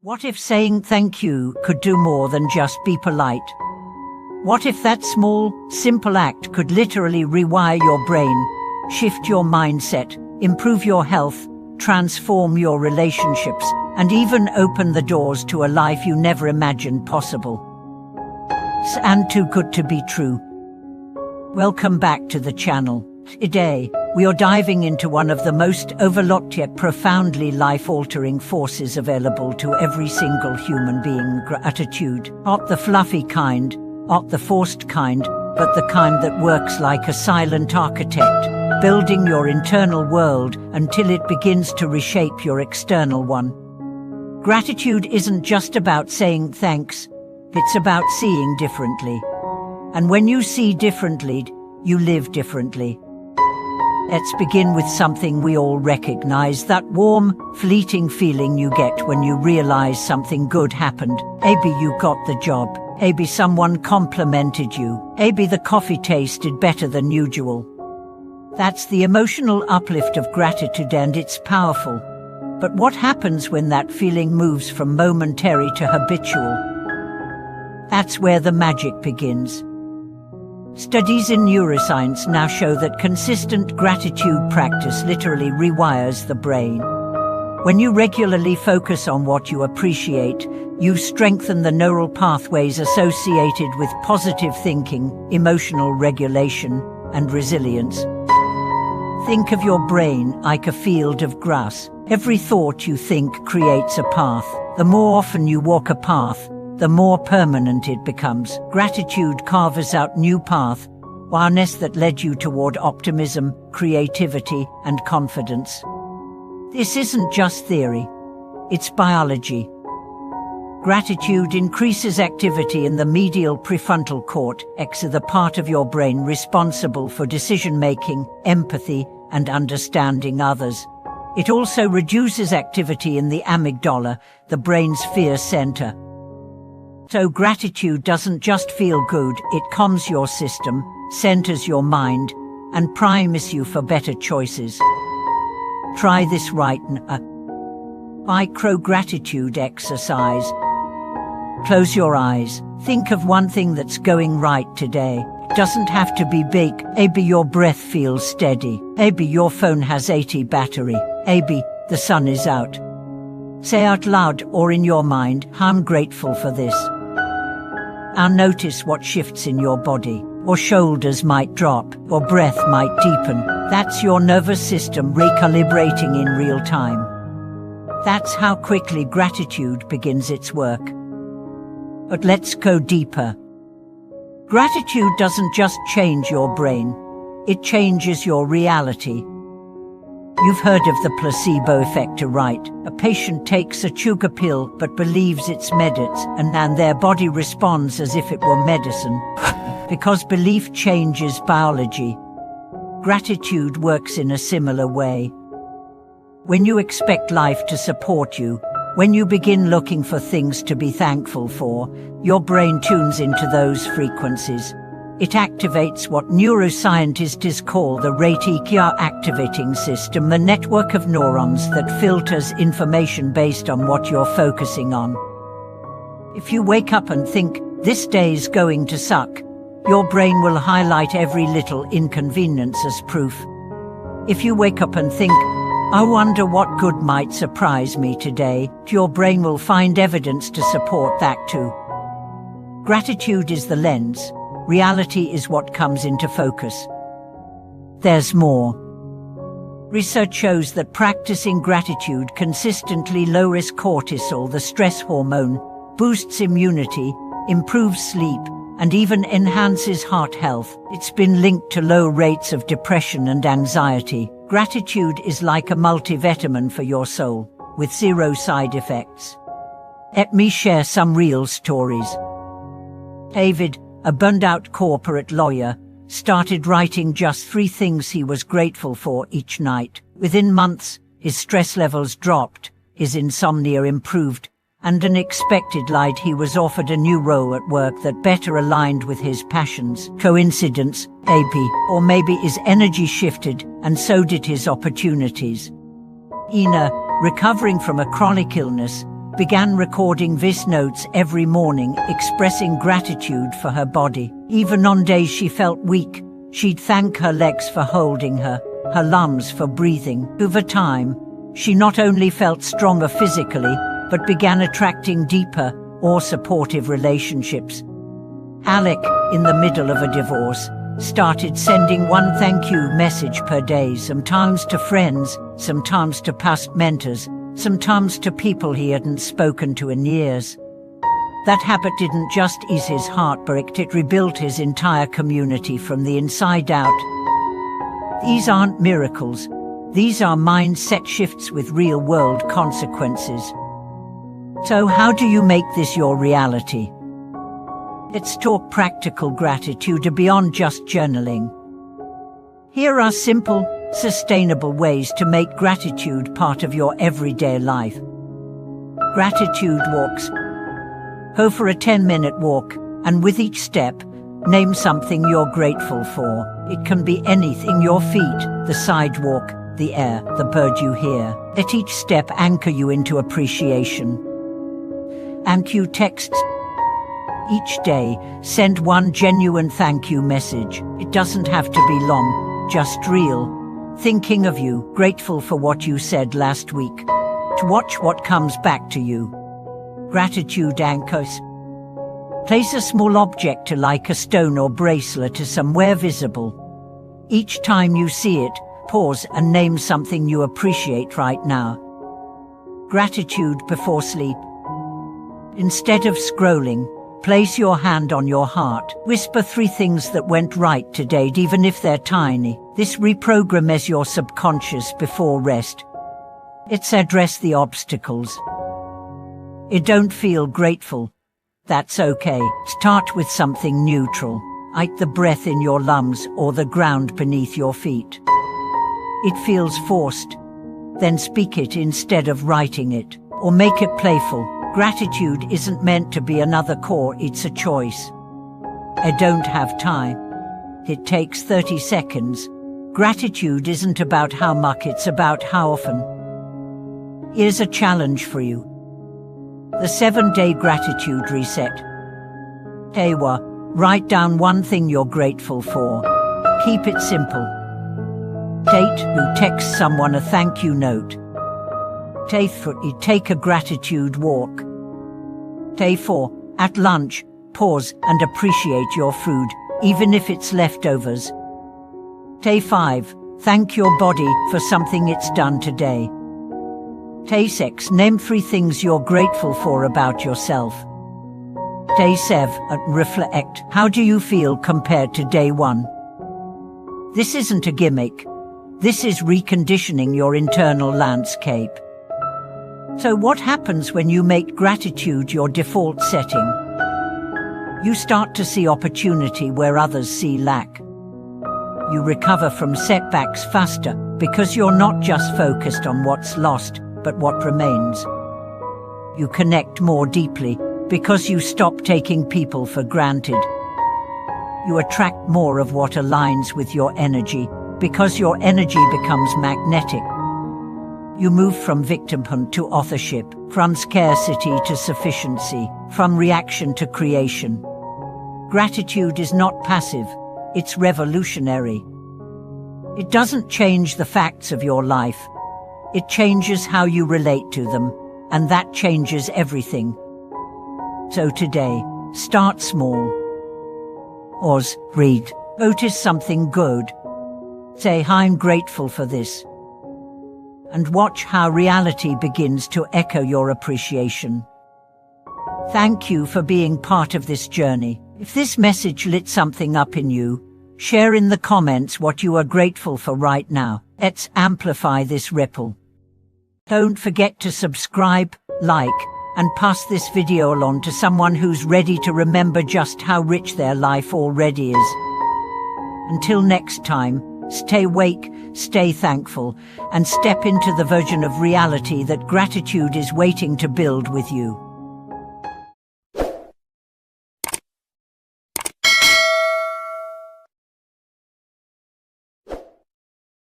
What if saying thank you could do more than just be polite? What if that small, simple act could literally rewire your brain, shift your mindset, improve your health, transform your relationships, and even open the doors to a life you never imagined possible? And too good to be true. Welcome back to the channel. Today, we are diving into one of the most overlooked yet profoundly life-altering forces available to every single human being: gratitude. Not the fluffy kind, not the forced kind, but the kind that works like a silent architect, building your internal world until it begins to reshape your external one. Gratitude isn't just about saying thanks, it's about seeing differently. And when you see differently, you live differently. Let's begin with something we all recognize, that warm, fleeting feeling you get when you realize something good happened. Maybe you got the job, maybe someone complimented you, maybe the coffee tasted better than usual. That's the emotional uplift of gratitude, and it's powerful. But what happens when that feeling moves from momentary to habitual? That's where the magic begins. Studies in neuroscience now show that consistent gratitude practice literally rewires the brain. When you regularly focus on what you appreciate, you strengthen the neural pathways associated with positive thinking, emotional regulation, and resilience. Think of your brain like a field of grass. Every thought you think creates a path. The more often you walk a path, the more permanent it becomes. Gratitude carves out new paths, awareness that led you toward optimism, creativity, and confidence. This isn't just theory, it's biology. Gratitude increases activity in the medial prefrontal cortex, the part of your brain responsible for decision-making, empathy, and understanding others. It also reduces activity in the amygdala, the brain's fear center. So gratitude doesn't just feel good, it calms your system, centers your mind, and primes you for better choices. Try this right now. Micro-gratitude exercise. Close your eyes. Think of one thing that's going right today. It doesn't have to be big. Maybe your breath feels steady. Maybe your phone has 80 battery. Maybe the sun is out. Say out loud or in your mind, "I'm grateful for this." Now notice what shifts in your body. Your shoulders might drop, your breath might deepen. That's your nervous system recalibrating in real time. That's how quickly gratitude begins its work. But let's go deeper. Gratitude doesn't just change your brain, it changes your reality. You've heard of the placebo effect, right? A patient takes a sugar pill but believes it's medicine, and then their body responds as if it were medicine. Because belief changes biology. Gratitude works in a similar way. When you expect life to support you, when you begin looking for things to be thankful for, your brain tunes into those frequencies. It activates what neuroscientists call the reticular activating system, the network of neurons that filters information based on what you're focusing on. If you wake up and think, "This day's going to suck," your brain will highlight every little inconvenience as proof. If you wake up and think, "I wonder what good might surprise me today," your brain will find evidence to support that too. Gratitude is the lens. Reality is what comes into focus. There's more. Research shows that practicing gratitude consistently lowers cortisol, the stress hormone, boosts immunity, improves sleep, and even enhances heart health. It's been linked to low rates of depression and anxiety. Gratitude is like a multivitamin for your soul, with zero side effects. Let me share some real stories. David, a burned-out corporate lawyer, started writing just 3 things he was grateful for each night. Within months, his stress levels dropped, his insomnia improved, and unexpectedly he was offered a new role at work that better aligned with his passions. Coincidence? Maybe. Or maybe his energy shifted, and so did his opportunities. Ina, recovering from a chronic illness, began recording voice notes every morning, expressing gratitude for her body. Even on days she felt weak, she'd thank her legs for holding her lungs for breathing. Over time, she not only felt stronger physically, but began attracting deeper, more supportive relationships. Alec, in the middle of a divorce, started sending one thank you message per day, sometimes to friends, sometimes to past mentors, sometimes to people he hadn't spoken to in years. That habit didn't just ease his heartbreak, it rebuilt his entire community from the inside out. These aren't miracles. These are mindset shifts with real-world consequences. So how do you make this your reality? Let's talk practical gratitude beyond just journaling. Here are simple, sustainable ways to make gratitude part of your everyday life. Gratitude walks. Go for a 10-minute walk, and with each step, name something you're grateful for. It can be anything: your feet, the sidewalk, the air, the bird you hear. Let each step anchor you into appreciation. Thank you texts. Each day, send one genuine thank you message. It doesn't have to be long, just real. Thinking of you, grateful for what you said last week. To watch what comes back to you. Gratitude anchors. Place a small object, like a stone or bracelet, somewhere visible. Each time you see it, pause and name something you appreciate right now. Gratitude before sleep. Instead of scrolling, place your hand on your heart. Whisper 3 things that went right today, even if they're tiny. This reprograms your subconscious before rest. It's address the obstacles. It don't feel grateful. That's okay. Start with something neutral, like the breath in your lungs or the ground beneath your feet. It feels forced. Then speak it instead of writing it, or make it playful. Gratitude isn't meant to be another chore, it's a choice. I don't have time. It takes 30 seconds. Gratitude isn't about how much, it's about how often. Here's a challenge for you. The 7-day gratitude reset. Day 1. Write down one thing you're grateful for. Keep it simple. Day 2. Text someone a thank you note. Day 3. Take a gratitude walk. Day 4. At lunch, pause and appreciate your food, even if it's leftovers. Day 5. Thank your body for something it's done today. Day 6. Name 3 things you're grateful for about yourself. Day 7. Reflect. How do you feel compared to day 1? This isn't a gimmick. This is reconditioning your internal landscape. So what happens when you make gratitude your default setting? You start to see opportunity where others see lack. You recover from setbacks faster because you're not just focused on what's lost, but what remains. You connect more deeply because you stop taking people for granted. You attract more of what aligns with your energy because your energy becomes magnetic. You move from victimhood to authorship, from scarcity to sufficiency, from reaction to creation. Gratitude is not passive, it's revolutionary. It doesn't change the facts of your life. It changes how you relate to them, and that changes everything. So today, start small. Pause, read, notice something good. Say, I'm grateful for this. And watch how reality begins to echo your appreciation. Thank you for being part of this journey. If this message lit something up in you, share in the comments what you are grateful for right now. Let's amplify this ripple. Don't forget to subscribe, like, and pass this video along to someone who's ready to remember just how rich their life already is. Until next time, stay awake, stay thankful, and step into the version of reality that gratitude is waiting to build with you.